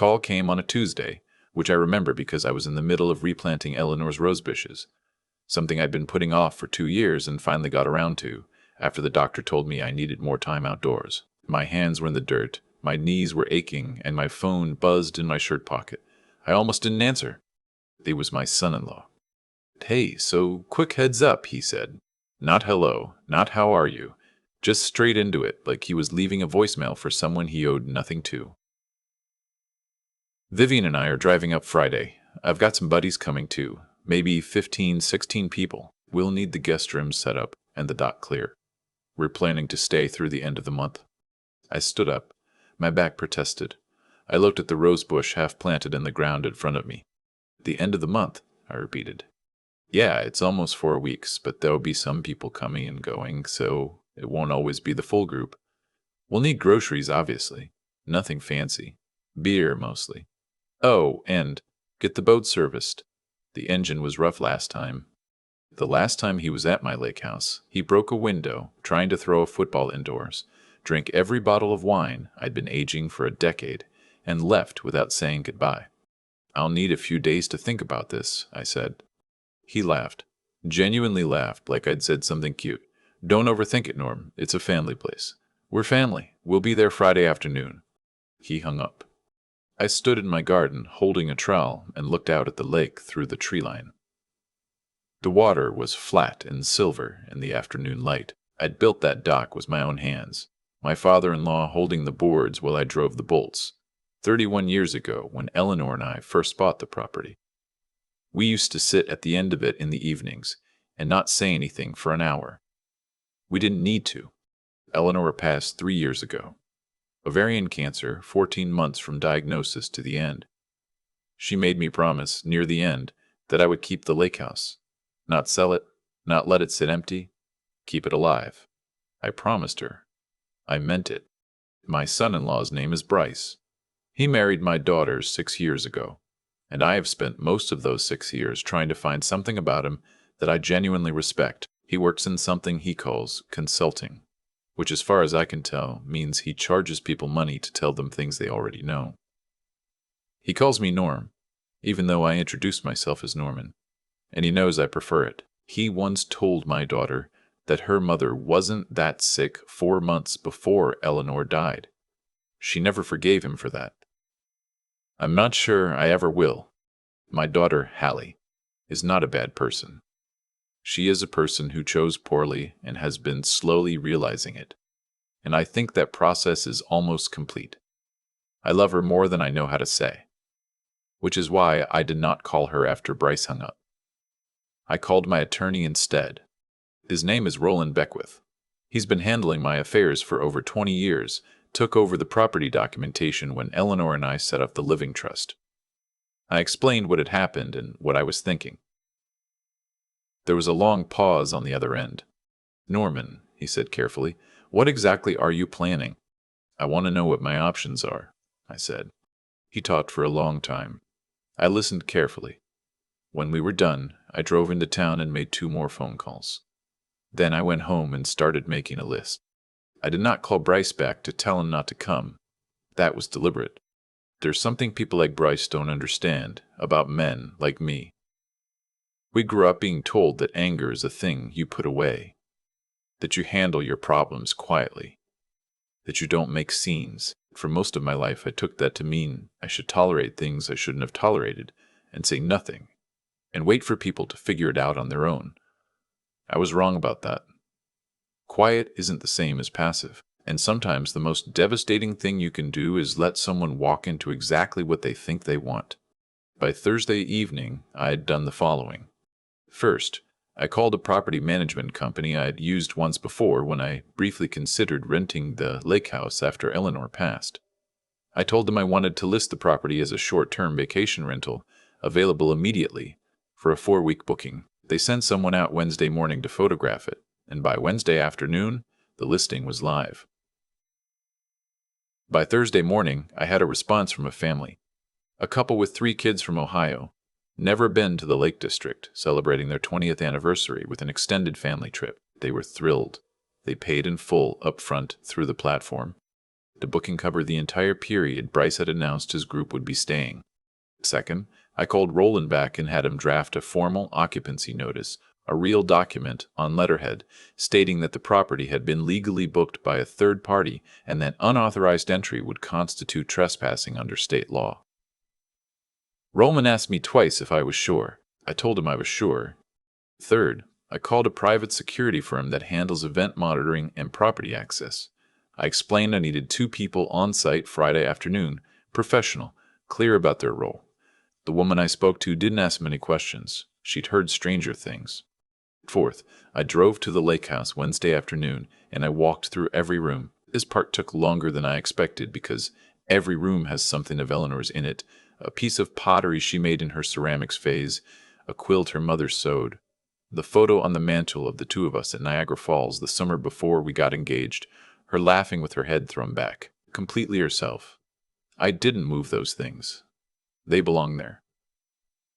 call came on a Tuesday, which I remember because I was in the middle of replanting Eleanor's rose bushes, something I'd been putting off for 2 years and finally got around to, after the doctor told me I needed more time outdoors. My hands were in the dirt, my knees were aching, and my phone buzzed in my shirt pocket. I almost didn't answer. It was my son-in-law. "Hey, so quick heads up," he said. Not hello, not how are you. Just straight into it, like he was leaving a voicemail for someone he owed nothing to. Vivian and I are driving up Friday. I've got some buddies coming too. Maybe 15, 16 people. We'll need the guest rooms set up and the dock clear. We're planning to stay through the end of the month. I stood up. My back protested. I looked at the rose bush half planted in the ground in front of me. "The end of the month," I repeated. "Yeah, it's almost 4 weeks, but there'll be some people coming and going, so it won't always be the full group. We'll need groceries, obviously. Nothing fancy. Beer, mostly. Oh, and get the boat serviced. The engine was rough last time." The last time he was at my lake house, he broke a window trying to throw a football indoors, drank every bottle of wine I'd been aging for a decade, and left without saying goodbye. "I'll need a few days to think about this," I said. He laughed. Genuinely laughed, like I'd said something cute. "Don't overthink it, Norm. It's a family place. We're family. We'll be there Friday afternoon." He hung up. I stood in my garden, holding a trowel, and looked out at the lake through the tree line. The water was flat and silver in the afternoon light. I'd built that dock with my own hands, my father-in-law holding the boards while I drove the bolts, 31 years ago when Eleanor and I first bought the property. We used to sit at the end of it in the evenings and not say anything for an hour. We didn't need to. Eleanor passed 3 years ago. Ovarian cancer, 14 months from diagnosis to the end. She made me promise, near the end, that I would keep the lake house. Not sell it, not let it sit empty, keep it alive. I promised her. I meant it. My son-in-law's name is Bryce. He married my daughter 6 years ago, and I have spent most of those 6 years trying to find something about him that I genuinely respect. He works in something he calls consulting, which as far as I can tell means he charges people money to tell them things they already know. He calls me Norm, even though I introduce myself as Norman, and he knows I prefer it. He once told my daughter that her mother wasn't that sick 4 months before Eleanor died. She never forgave him for that. I'm not sure I ever will. My daughter, Hallie, is not a bad person. She is a person who chose poorly and has been slowly realizing it, and I think that process is almost complete. I love her more than I know how to say, which is why I did not call her after Bryce hung up. I called my attorney instead. His name is Roland Beckwith. He's been handling my affairs for over 20 years, took over the property documentation when Eleanor and I set up the living trust. I explained what had happened and what I was thinking. There was a long pause on the other end. "Norman," he said carefully, "what exactly are you planning?" "I want to know what my options are," I said. He talked for a long time. I listened carefully. When we were done, I drove into town and made 2 more phone calls. Then I went home and started making a list. I did not call Bryce back to tell him not to come. That was deliberate. There's something people like Bryce don't understand about men like me. We grew up being told that anger is a thing you put away, that you handle your problems quietly, that you don't make scenes. For most of my life, I took that to mean I should tolerate things I shouldn't have tolerated and say nothing, and wait for people to figure it out on their own. I was wrong about that. Quiet isn't the same as passive, and sometimes the most devastating thing you can do is let someone walk into exactly what they think they want. By Thursday evening, I had done the following. First, I called a property management company I had used once before when I briefly considered renting the lake house after Eleanor passed. I told them I wanted to list the property as a short-term vacation rental, available immediately, for a 4-week booking. They sent someone out Wednesday morning to photograph it, and by Wednesday afternoon, the listing was live. By Thursday morning, I had a response from a family. A couple with 3 kids from Ohio, never been to the Lake District, celebrating their 20th anniversary with an extended family trip. They were thrilled. They paid in full up front through the platform. The booking covered the entire period Bryce had announced his group would be staying. Second, I called Roland back and had him draft a formal occupancy notice, a real document on letterhead, stating that the property had been legally booked by a third party and that unauthorized entry would constitute trespassing under state law. Roland asked me twice if I was sure. I told him I was sure. Third, I called a private security firm that handles event monitoring and property access. I explained I needed 2 people on site Friday afternoon, professional, clear about their role. The woman I spoke to didn't ask many questions. She'd heard stranger things. Fourth, I drove to the lake house Wednesday afternoon, and I walked through every room. This part took longer than I expected because every room has something of Eleanor's in it, a piece of pottery she made in her ceramics phase, a quilt her mother sewed, the photo on the mantel of the 2 of us at Niagara Falls the summer before we got engaged, her laughing with her head thrown back, completely herself. I didn't move those things. They belong there.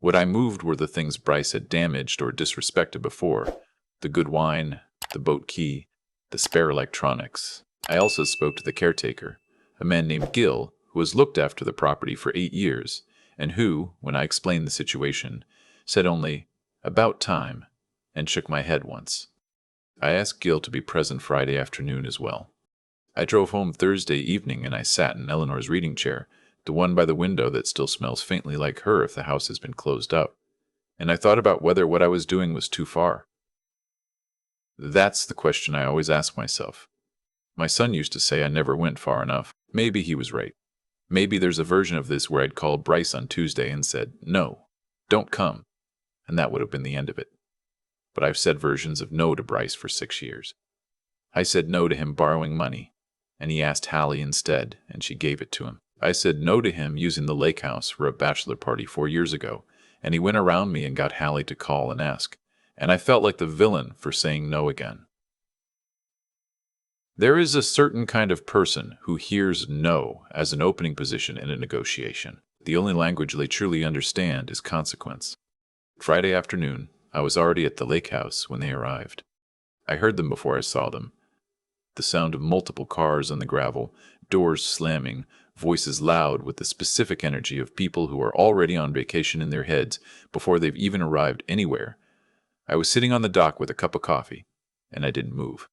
What I moved were the things Bryce had damaged or disrespected before, the good wine, the boat key, the spare electronics. I also spoke to the caretaker, a man named Gil, who has looked after the property for 8 years, and who, when I explained the situation, said only, "About time," and shook my head once. I asked Gil to be present Friday afternoon as well. I drove home Thursday evening and I sat in Eleanor's reading chair, the one by the window that still smells faintly like her if the house has been closed up, and I thought about whether what I was doing was too far. That's the question I always ask myself. My son used to say I never went far enough. Maybe he was right. Maybe there's a version of this where I'd called Bryce on Tuesday and said, "No, don't come," and that would have been the end of it. But I've said versions of no to Bryce for 6 years. I said no to him borrowing money, and he asked Hallie instead, and she gave it to him. I said no to him using the lake house for a bachelor party 4 years ago, and he went around me and got Hallie to call and ask, and I felt like the villain for saying no again. There is a certain kind of person who hears no as an opening position in a negotiation. The only language they truly understand is consequence. Friday afternoon, I was already at the lake house when they arrived. I heard them before I saw them. The sound of multiple cars on the gravel, doors slamming, voices loud with the specific energy of people who are already on vacation in their heads before they've even arrived anywhere. I was sitting on the dock with a cup of coffee, and I didn't move.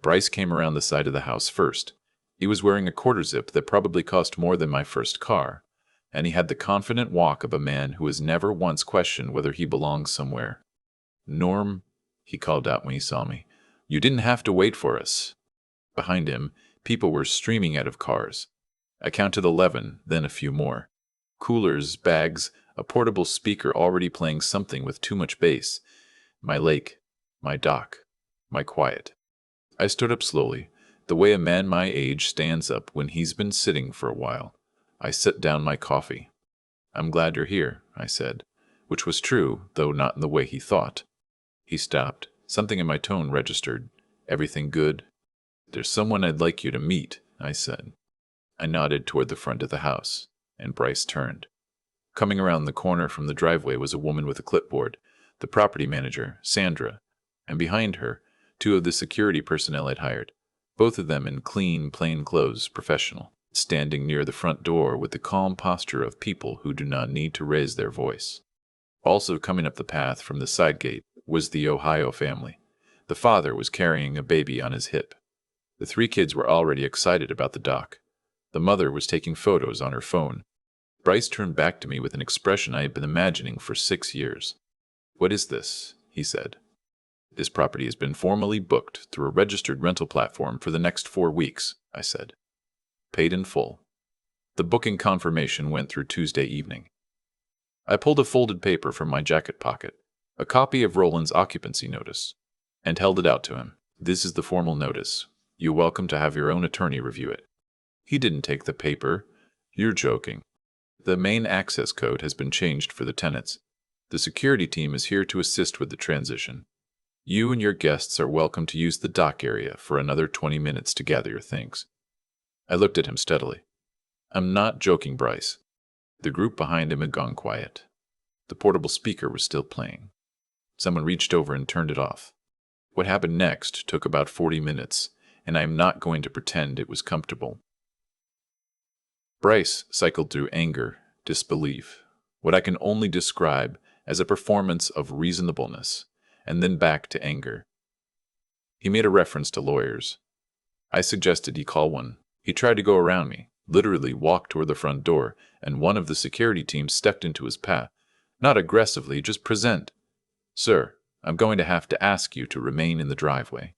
Bryce came around the side of the house first. He was wearing a quarter zip that probably cost more than my first car, and he had the confident walk of a man who has never once questioned whether he belongs somewhere. "Norm," he called out when he saw me, "you didn't have to wait for us." Behind him, people were streaming out of cars. I counted 11, then a few more. Coolers, bags, a portable speaker already playing something with too much bass. My lake, my dock, my quiet. I stood up slowly, the way a man my age stands up when he's been sitting for a while. I set down my coffee. "I'm glad you're here," I said, which was true, though not in the way he thought. He stopped. Something in my tone registered. "Everything good?" "There's someone I'd like you to meet," I said. I nodded toward the front of the house, and Bryce turned. Coming around the corner from the driveway was a woman with a clipboard, the property manager, Sandra, and behind her, 2 of the security personnel I'd hired, both of them in clean, plain clothes, professional, standing near the front door with the calm posture of people who do not need to raise their voice. Also coming up the path from the side gate was the Ohio family. The father was carrying a baby on his hip. The 3 kids were already excited about the dock. The mother was taking photos on her phone. Bryce turned back to me with an expression I had been imagining for 6 years. "What is this?" he said. "This property has been formally booked through a registered rental platform for the next 4 weeks, I said. "Paid in full." The booking confirmation went through Tuesday evening. I pulled a folded paper from my jacket pocket, a copy of Roland's occupancy notice, and held it out to him. "This is the formal notice. You're welcome to have your own attorney review it." He didn't take the paper. "You're joking. The main access code has been changed for the tenants. The security team is here to assist with the transition. You and your guests are welcome to use the dock area for another 20 minutes to gather your things." I looked at him steadily. "I'm not joking, Bryce." The group behind him had gone quiet. The portable speaker was still playing. Someone reached over and turned it off. What happened next took about 40 minutes, and I am not going to pretend it was comfortable. Bryce cycled through anger, disbelief, what I can only describe as a performance of reasonableness, and then back to anger. He made a reference to lawyers. I suggested he call one. He tried to go around me, literally walked toward the front door, and one of the security team stepped into his path. Not aggressively, just present. Sir, I'm going to have to ask you to remain in the driveway.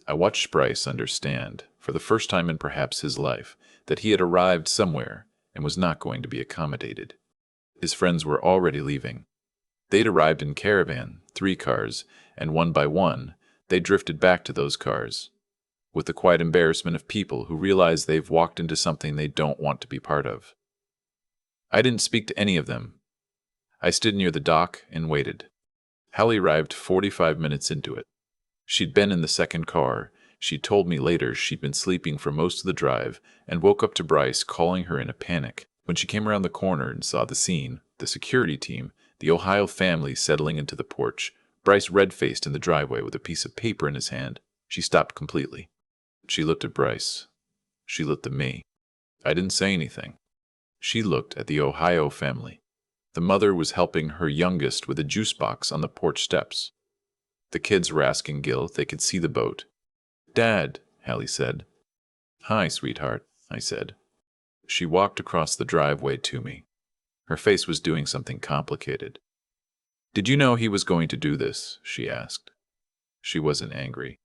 I watched Bryce understand, for the first time in perhaps his life, that he had arrived somewhere and was not going to be accommodated. His friends were already leaving. They'd arrived in caravan, 3 cars, and one by one, they drifted back to those cars, with the quiet embarrassment of people who realize they've walked into something they don't want to be part of. I didn't speak to any of them. I stood near the dock and waited. Hallie arrived 45 minutes into it. She'd been in the second car. She told me later she'd been sleeping for most of the drive and woke up to Bryce calling her in a panic. When she came around the corner and saw the scene, the security team, the Ohio family settling into the porch, Bryce red-faced in the driveway with a piece of paper in his hand, she stopped completely. She looked at Bryce. She looked at me. I didn't say anything. She looked at the Ohio family. The mother was helping her youngest with a juice box on the porch steps. The kids were asking Gil if they could see the boat. Dad, Hallie said. Hi, sweetheart, I said. She walked across the driveway to me. Her face was doing something complicated. Did you know he was going to do this? She asked. She wasn't angry.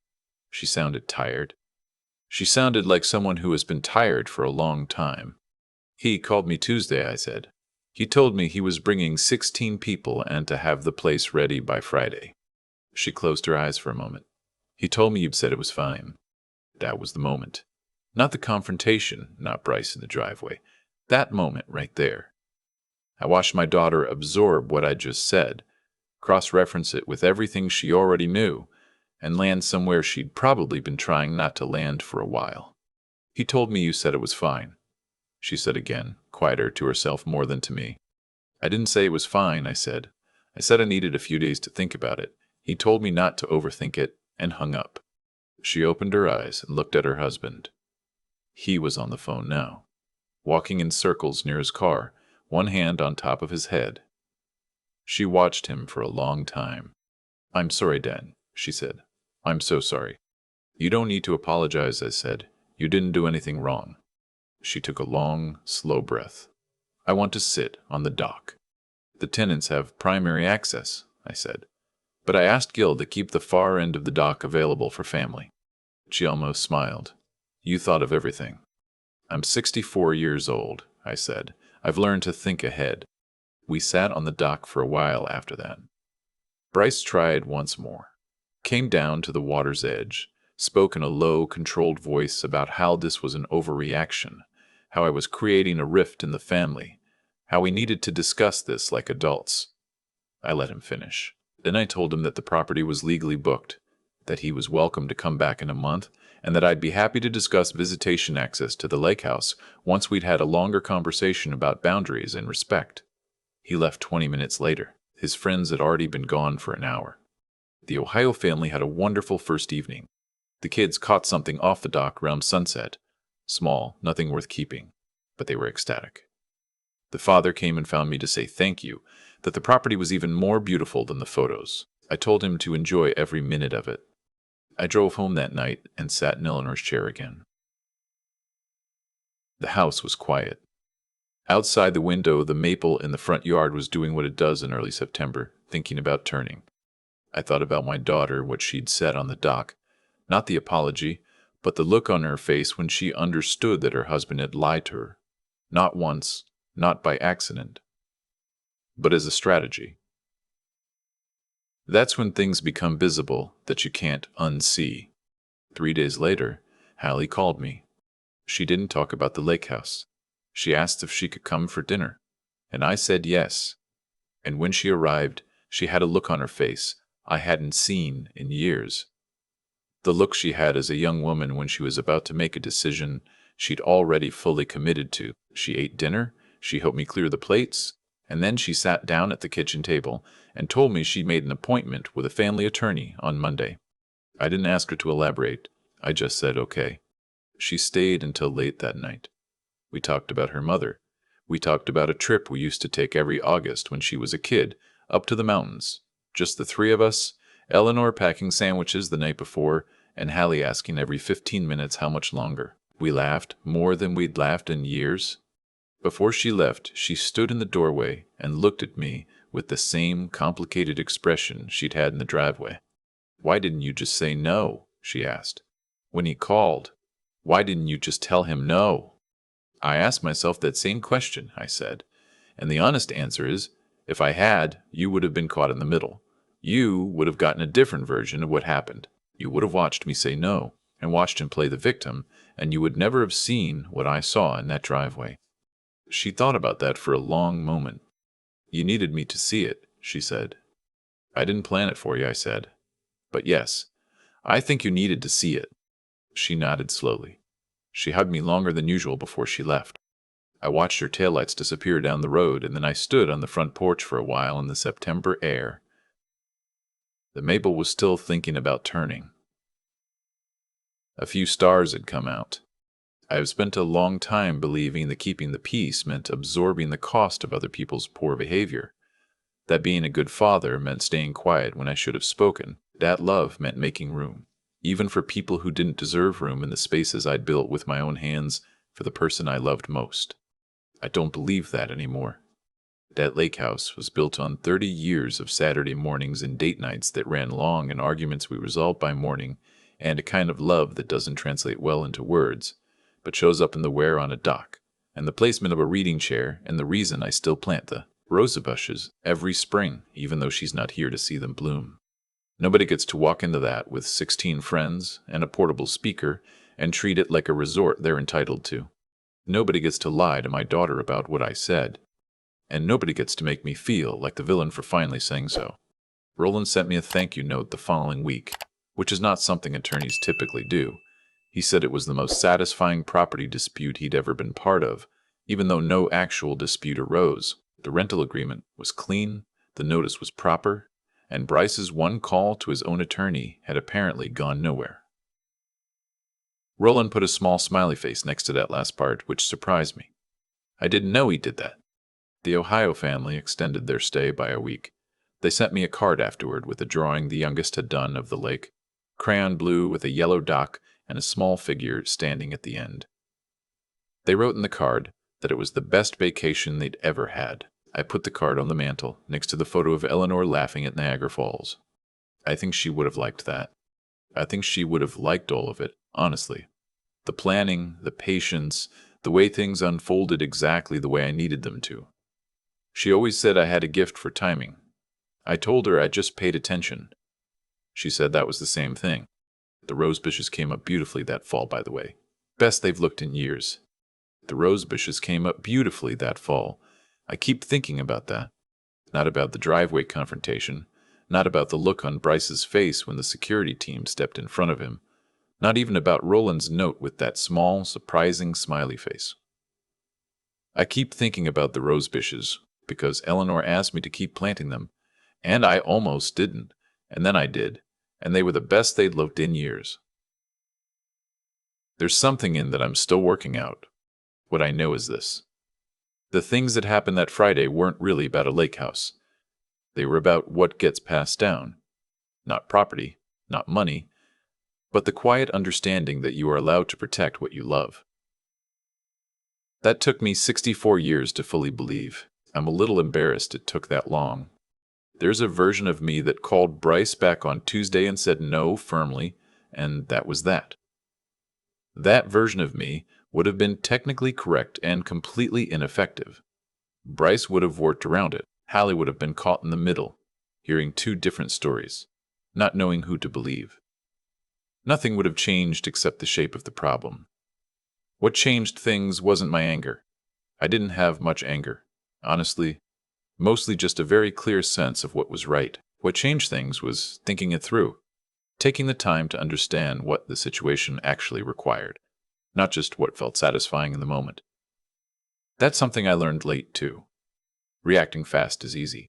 She sounded tired. She sounded like someone who has been tired for a long time. He called me Tuesday, I said. He told me he was bringing 16 people and to have the place ready by Friday. She closed her eyes for a moment. He told me you'd said it was fine. That was the moment. Not the confrontation, not Bryce in the driveway. That moment right there. I watched my daughter absorb what I just said, cross-reference it with everything she already knew, and land somewhere she'd probably been trying not to land for a while. He told me you said it was fine, she said again, quieter to herself more than to me. I didn't say it was fine, I said. I said I needed a few days to think about it. He told me not to overthink it, and hung up. She opened her eyes and looked at her husband. He was on the phone now, walking in circles near his car, one hand on top of his head. She watched him for a long time. I'm sorry, Dad, she said. I'm so sorry. You don't need to apologize, I said. You didn't do anything wrong. She took a long, slow breath. I want to sit on the dock. The tenants have primary access, I said. But I asked Gil to keep the far end of the dock available for family. She almost smiled. You thought of everything. I'm 64 years old, I said. I've learned to think ahead. We sat on the dock for a while after that. Bryce tried once more. Came down to the water's edge, spoke in a low, controlled voice about how this was an overreaction, how I was creating a rift in the family, how we needed to discuss this like adults. I let him finish. Then I told him that the property was legally booked, that he was welcome to come back in a month, and that I'd be happy to discuss visitation access to the lake house once we'd had a longer conversation about boundaries and respect. He left 20 minutes later. His friends had already been gone for an hour. The Ohio family had a wonderful first evening. The kids caught something off the dock around sunset. Small, nothing worth keeping, but they were ecstatic. The father came and found me to say thank you, that the property was even more beautiful than the photos. I told him to enjoy every minute of it. I drove home that night and sat in Eleanor's chair again. The house was quiet. Outside the window, the maple in the front yard was doing what it does in early September, thinking about turning. I thought about my daughter, what she'd said on the dock. Not the apology, but the look on her face when she understood that her husband had lied to her. Not once, not by accident, but as a strategy. That's when things become visible that you can't unsee. 3 days later, Hallie called me. She didn't talk about the lake house. She asked if she could come for dinner, and I said yes. And when she arrived, she had a look on her face I hadn't seen in years. The look she had as a young woman when she was about to make a decision she'd already fully committed to. She ate dinner, she helped me clear the plates, and then she sat down at the kitchen table and told me she'd made an appointment with a family attorney on Monday. I didn't ask her to elaborate. I just said okay. She stayed until late that night. We talked about her mother. We talked about a trip we used to take every August when she was a kid, up to the mountains. Just the three of us, Eleanor packing sandwiches the night before, and Hallie asking every 15 minutes how much longer. We laughed more than we'd laughed in years. Before she left, she stood in the doorway and looked at me with the same complicated expression she'd had in the driveway. "Why didn't you just say no?" she asked. "When he called, why didn't you just tell him no?" "I asked myself that same question," I said. "And the honest answer is, if I had, you would have been caught in the middle. You would have gotten a different version of what happened. You would have watched me say no, and watched him play the victim, and you would never have seen what I saw in that driveway." She thought about that for a long moment. "You needed me to see it," she said. "I didn't plan it for you," I said. "But yes, I think you needed to see it." She nodded slowly. She hugged me longer than usual before she left. I watched her taillights disappear down the road, and then I stood on the front porch for a while in the September air. The maple was still thinking about turning. A few stars had come out. I have spent a long time believing that keeping the peace meant absorbing the cost of other people's poor behavior. That being a good father meant staying quiet when I should have spoken. That love meant making room, even for people who didn't deserve room in the spaces I'd built with my own hands for the person I loved most. I don't believe that anymore. That lake house was built on 30 years of Saturday mornings and date nights that ran long in arguments we resolved by morning, and a kind of love that doesn't translate well into words, but shows up in the wear on a dock, and the placement of a reading chair, and the reason I still plant the rosa bushes every spring, even though she's not here to see them bloom. Nobody gets to walk into that with 16 friends and a portable speaker and treat it like a resort they're entitled to. Nobody gets to lie to my daughter about what I said. And nobody gets to make me feel like the villain for finally saying so. Roland sent me a thank you note the following week, which is not something attorneys typically do. He said it was the most satisfying property dispute he'd ever been part of, even though no actual dispute arose. The rental agreement was clean, the notice was proper, and Bryce's one call to his own attorney had apparently gone nowhere. Roland put a small smiley face next to that last part, which surprised me. I didn't know he did that. The Ohio family extended their stay by a week. They sent me a card afterward with a drawing the youngest had done of the lake, crayon blue with a yellow dock and a small figure standing at the end. They wrote in the card that it was the best vacation they'd ever had. I put the card on the mantel, next to the photo of Eleanor laughing at Niagara Falls. I think she would have liked that. I think she would have liked all of it, honestly. The planning, the patience, the way things unfolded exactly the way I needed them to. She always said I had a gift for timing. I told her I just paid attention. She said that was the same thing. The rose bushes came up beautifully that fall, by the way. Best they've looked in years. The rose bushes came up beautifully that fall. I keep thinking about that. Not about the driveway confrontation. Not about the look on Bryce's face when the security team stepped in front of him. Not even about Roland's note with that small, surprising smiley face. I keep thinking about the rose bushes, because Eleanor asked me to keep planting them, and I almost didn't, and then I did, and they were the best they'd looked in years. There's something in that I'm still working out. What I know is this. The things that happened that Friday weren't really about a lake house. They were about what gets passed down. Not property, not money, but the quiet understanding that you are allowed to protect what you love. That took me 64 years to fully believe. I'm a little embarrassed it took that long. There's a version of me that called Bryce back on Tuesday and said no firmly, and that was that. That version of me would have been technically correct and completely ineffective. Bryce would have worked around it. Hallie would have been caught in the middle, hearing two different stories, not knowing who to believe. Nothing would have changed except the shape of the problem. What changed things wasn't my anger. I didn't have much anger. Honestly, mostly just a very clear sense of what was right. What changed things was thinking it through, taking the time to understand what the situation actually required, not just what felt satisfying in the moment. That's something I learned late, too. Reacting fast is easy.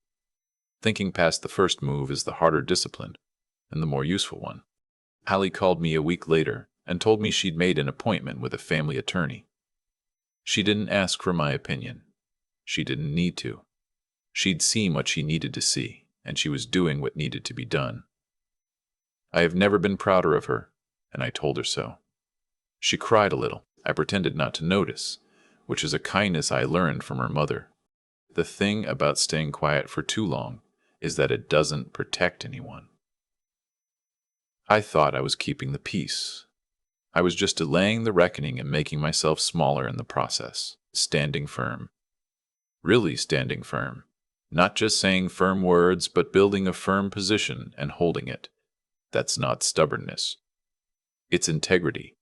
Thinking past the first move is the harder discipline, and the more useful one. Hallie called me a week later and told me she'd made an appointment with a family attorney. She didn't ask for my opinion. She didn't need to. She'd seen what she needed to see, and she was doing what needed to be done. I have never been prouder of her, and I told her so. She cried a little. I pretended not to notice, which is a kindness I learned from her mother. The thing about staying quiet for too long is that it doesn't protect anyone. I thought I was keeping the peace. I was just delaying the reckoning and making myself smaller in the process, standing firm. Really standing firm. Not just saying firm words, but building a firm position and holding it. That's not stubbornness. It's integrity.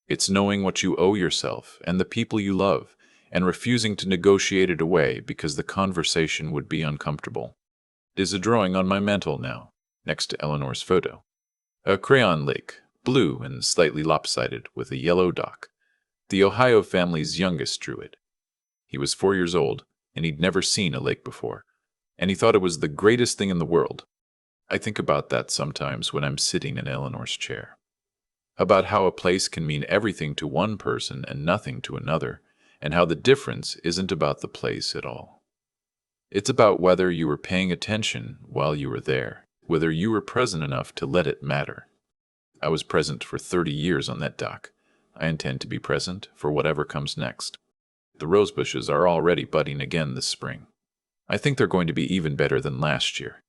It's knowing what you owe yourself and the people you love, and refusing to negotiate it away because the conversation would be uncomfortable. There's a drawing on my mantel now, next to Eleanor's photo. A crayon lake, blue and slightly lopsided, with a yellow dock. The Ohio family's youngest drew it. He was 4 years old, and he'd never seen a lake before, and he thought it was the greatest thing in the world. I think about that sometimes when I'm sitting in Eleanor's chair. About how a place can mean everything to one person and nothing to another, and how the difference isn't about the place at all. It's about whether you were paying attention while you were there, whether you were present enough to let it matter. I was present for 30 years on that dock. I intend to be present for whatever comes next. The rose bushes are already budding again this spring. I think they're going to be even better than last year.